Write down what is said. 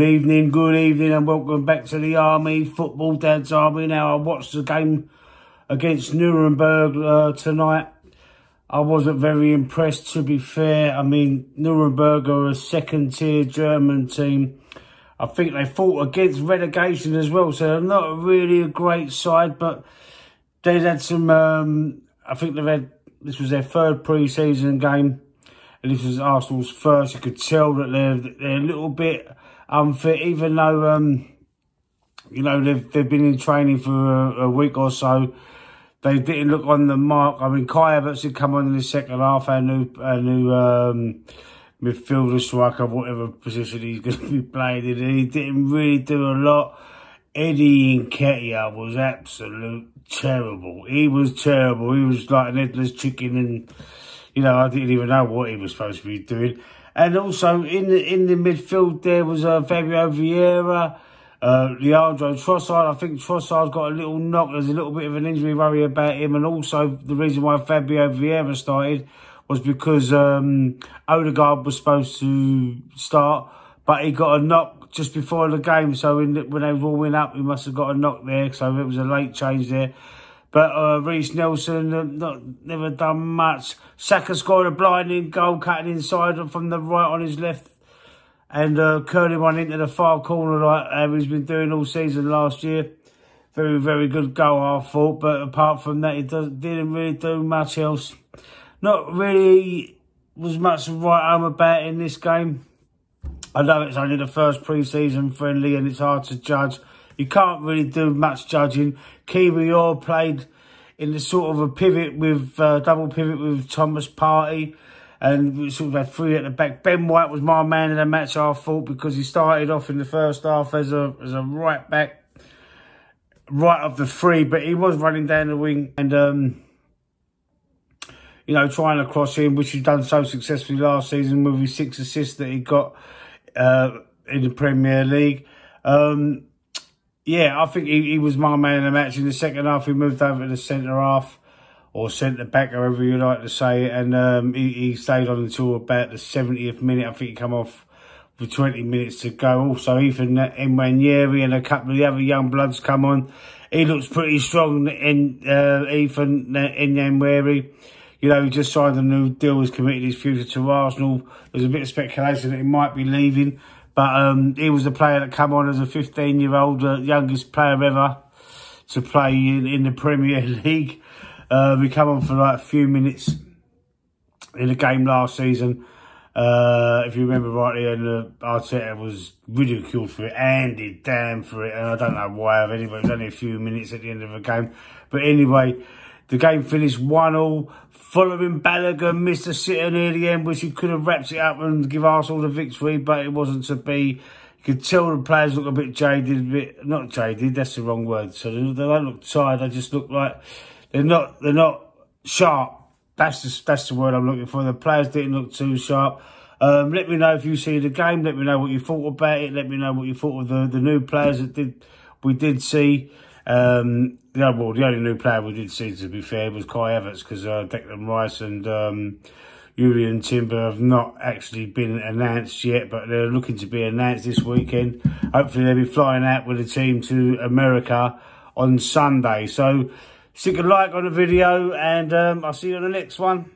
good evening and welcome back to the Army, Football Dad's Army. Now, I watched the game against Nuremberg tonight. I wasn't very impressed, to be fair. I mean, Nuremberg are a second-tier German team. I think they fought against relegation as well, so they're not really a great side, but they've had some, I think this was their third pre-season game, and this was Arsenal's first. You could tell that they're a little bit unfit, even though, you know, they've been in training for a week or so. They didn't look on the mark. I mean, Kai Havertz had come on in the second half, our new midfielder, striker, whatever position he's going to be playing in. He didn't really do a lot. Eddie Nketiah was absolute terrible. He was terrible. He was like an headless chicken, and, you know, I didn't even know what he was supposed to be doing. And also, in the midfield, there was Fabio Vieira, Leandro Trossard. I think Trossard's got a little knock. There's a little bit of an injury worry about him. And also, the reason why Fabio Vieira started was because Odegaard was supposed to start, but he got a knock just before the game. So when they were warming up, he must have got a knock there. So it was a late change there. But Reiss Nelson, never done much. Saka scored a blinding goal, cutting inside from the right on his left, and curling one into the far corner like he's been doing all season last year. Very, very good goal, I thought. But apart from that, he didn't really do much else. Not really was much to write home about in this game. I know it's only the first pre-season friendly and it's hard to judge. You can't really do much judging. Kiwior played in the sort of a pivot with, double pivot with Thomas Partey. And we sort of had three at the back. Ben White was my man in the match, I thought, because he started off in the first half as a right back, right of the three. But he was running down the wing and, you know, trying to cross in, which he's done so successfully last season with his 6 assists that he got in the Premier League. Yeah, I think he was my man in the match. In the second half, he moved over to the centre half, or centre back, however you like to say it. And he stayed on until about the 70th minute. I think he come off with 20 minutes to go. Also, Ethan Nwaneri and a couple of the other young bloods come on. He looks pretty strong, in Ethan Nwaneri. You know, he just signed a new deal. He's committed his future to Arsenal. There's a bit of speculation that he might be leaving. But he was a player that came on as a 15-year-old, youngest player ever to play in the Premier League. We come on for like a few minutes in the game last season. If you remember rightly, and Arteta was ridiculed for it, handed down for it, and I don't know why. Anyway, it was only a few minutes at the end of the game. But anyway, the game finished 1-1. Following Balogun missed a sitter near the end, which he could have wrapped it up and give Arsenal the victory, but it wasn't to be. You could tell the players look a bit jaded, not jaded, that's the wrong word. So they don't look tired, they just look like they're not sharp. That's the word I'm looking for. The players didn't look too sharp. Let me know if you see the game. Let me know what you thought about it. Let me know what you thought of the new players that we did see. The only new player we did see, to be fair, was Kai Havertz, because Declan Rice and Julian Timber have not actually been announced yet, but they're looking to be announced this weekend. Hopefully they'll be flying out with the team to America on Sunday. So stick a like on the video, and I'll see you on the next one.